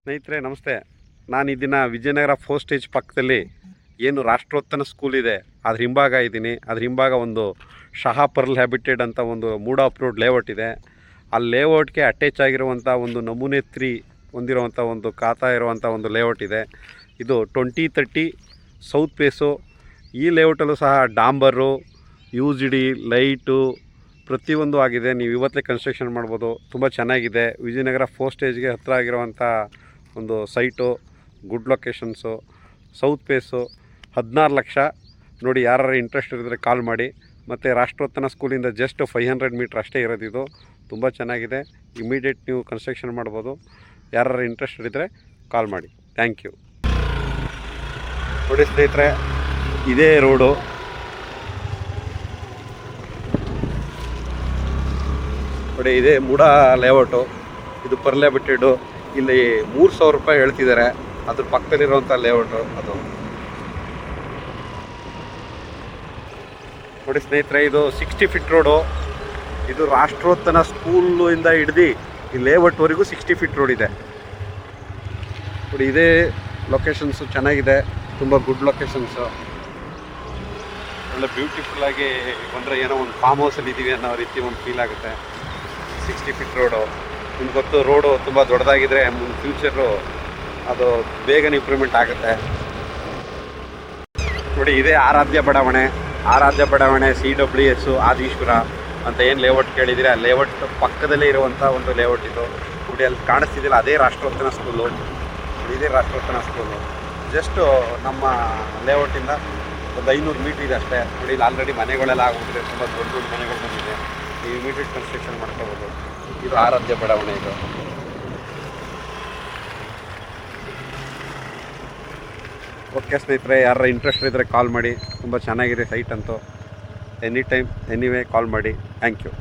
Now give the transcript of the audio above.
ಸ್ನೇಹಿತರೆ ನಮಸ್ತೆ. ನಾನು ಈ ದಿನ ವಿಜಯನಗರ 4 ಸ್ಟೇಜ್ ಪಕ್ಕದಲ್ಲಿ ಏನು ರಾಷ್ಟ್ರೋತ್ತನ ಸ್ಕೂಲ್ ಇದೆ ಅದ್ರ ಹಿಂಭಾಗ ಇದ್ದೀನಿ. ಅದ್ರ ಹಿಂಭಾಗ ಒಂದು ಶಹಾ ಪರ್ಲ್ ಹ್ಯಾಬಿಟೆಡ್ ಅಂತ ಒಂದು ಮೂಡ ಅಪ್ರೋಡ್ ಲೇಔಟ್ ಇದೆ. ಆ ಲೇಔಟ್ಗೆ ಅಟ್ಯಾಚ್ ಆಗಿರುವಂಥ ಒಂದು ನಮೂನೆ 3 ಹೊಂದಿರುವಂಥ ಒಂದು ಖಾತಾ ಇರುವಂಥ ಒಂದು ಲೇಔಟ್ ಇದೆ. ಇದು 2030 ಸೌತ್ ಫೇಸು. ಈ ಲೇಔಟಲ್ಲೂ ಸಹ ಡಾಂಬರು, UGD ಲೈಟು ಪ್ರತಿಯೊಂದು ಆಗಿದೆ. ನೀವು ಇವತ್ತೇ ಕನ್ಸ್ಟ್ರಕ್ಷನ್ ಮಾಡ್ಬೋದು. ತುಂಬ ಚೆನ್ನಾಗಿದೆ. ವಿಜಯನಗರ 4 ಸ್ಟೇಜ್ಗೆ ಹತ್ತಿರ ಆಗಿರುವಂಥ ಒಂದು site, good locations, south face, 16 lakh. ನೋಡಿ, ಯಾರು ಇಂಟ್ರೆಸ್ಟ್ ಇದ್ದರೆ ಕಾಲ್ ಮಾಡಿ. ಮತ್ತು ರಾಷ್ಟ್ರೋತ್ತನ ಸ್ಕೂಲಿಂದ ಜಸ್ಟ್ 500 ಮೀಟ್ರ್ ಅಷ್ಟೇ ಇರೋದಿದು. ತುಂಬ ಚೆನ್ನಾಗಿದೆ. ಇಮಿಡಿಯೇಟ್ ನೀವು ಕನ್ಸ್ಟ್ರಕ್ಷನ್ ಮಾಡ್ಬೋದು. ಯಾರು ಇಂಟ್ರೆಸ್ಟ್ ಇದ್ದರೆ ಕಾಲ್ ಮಾಡಿ. Thank you. ನೋಡಿ ಸ್ನೇಹಿತರೆ, ಇದೇ ರೋಡು. ನೋಡಿ, ಇದೇ ಮೂಡ ಲೇಔಟು. ಇದು ಪರ್ಲೆ ಬಿಟ್ಟಿಡು. ಇಲ್ಲಿ 3,000 ರೂಪಾಯಿ ಹೇಳ್ತಿದ್ದಾರೆ. ಅದ್ರ ಪಕ್ಕದಲ್ಲಿರುವಂಥ ಲೇಔಟು ಅದು. ನೋಡಿ ಸ್ನೇಹಿತರೆ, ಇದು 60 ಫೀಟ್ ರೋಡು. ಇದು ರಾಷ್ಟ್ರೋತ್ತನ ಸ್ಕೂಲಿಂದ ಹಿಡ್ದು ಈ ಲೇಔಟ್ವರೆಗೂ 60 ಫೀಟ್ ರೋಡ್ ಇದೆ. ನೋಡಿ, ಇದೇ ಲೊಕೇಶನ್ಸು ಚೆನ್ನಾಗಿದೆ. ತುಂಬ ಗುಡ್ ಲೊಕೇಶನ್ಸು. ಒಳ್ಳೆ ಬ್ಯೂಟಿಫುಲ್ಲಾಗಿ ಬಂದರೆ ಏನೋ ಒಂದು ಫಾರ್ಮ್ ಹೌಸಲ್ಲಿ ಇದ್ದೀವಿ ಅನ್ನೋ ರೀತಿ ಒಂದು ಫೀಲ್ ಆಗುತ್ತೆ. 60 ಫೀಟ್ ರೋಡು. ನಿಮ್ಗೆ ಗೊತ್ತು, ರೋಡು ತುಂಬ ದೊಡ್ಡದಾಗಿದ್ದರೆ ಮುಂದೆ ಫ್ಯೂಚರು ಅದು ಬೇಗನೆ ಇಂಪ್ರೂವ್ಮೆಂಟ್ ಆಗುತ್ತೆ. ನೋಡಿ, ಇದೇ ಆರಾಧ್ಯ ಬಡಾವಣೆ CWS ಆದೀಶ್ವರ ಅಂತ ಏನು ಲೇಔಟ್ ಕೇಳಿದರೆ ಆ ಲೇಔಟ್ ಪಕ್ಕದಲ್ಲೇ ಇರುವಂಥ ಒಂದು ಲೇಔಟ್ ಇದು. ನೋಡಿ, ಅಲ್ಲಿ ಕಾಣಿಸ್ತಿದ್ದಿಲ್ಲ, ಅದೇ ರಾಷ್ಟ್ರೋತ್ತನ ಸ್ಕೂಲು. ಇದೇ ರಾಷ್ಟ್ರೋತ್ತನ ಸ್ಕೂಲು. ಜಸ್ಟು ನಮ್ಮ ಲೇಔಟಿಂದ ಒಂದು 500 ಮೀಟ್ರ್ ಇದೆ ಅಷ್ಟೇ. ನೋಡಿ, ಇಲ್ಲಿ ಆಲ್ರೆಡಿ ಮನೆಗಳೆಲ್ಲ ಆಗೋಗಿದೆ. ತುಂಬ ದೊಡ್ಡ ದೊಡ್ಡ ಮನೆಗಳು ಬಂದಿದೆ. ನೀವು ಇಮಿಡಿಯೇಟ್ ಕನ್ಸ್ಟ್ರಕ್ಷನ್ ಮಾಡ್ಕೋಬೋದು. ಇದು ಆರಾಧ್ಯ ಬಡಾವಣೆ ಇದು. ಓಕೆ ಸ್ನೇಹಿತರೆ, ಯಾರ ಇಂಟ್ರೆಸ್ಟ್ ಇದ್ದರೆ ಕಾಲ್ ಮಾಡಿ. ತುಂಬ ಚೆನ್ನಾಗಿದೆ ಸೈಟ್ ಅಂತೂ. ಎನಿ ಟೈಮ್ ಎನಿವೇ ಕಾಲ್ ಮಾಡಿ. Thank you.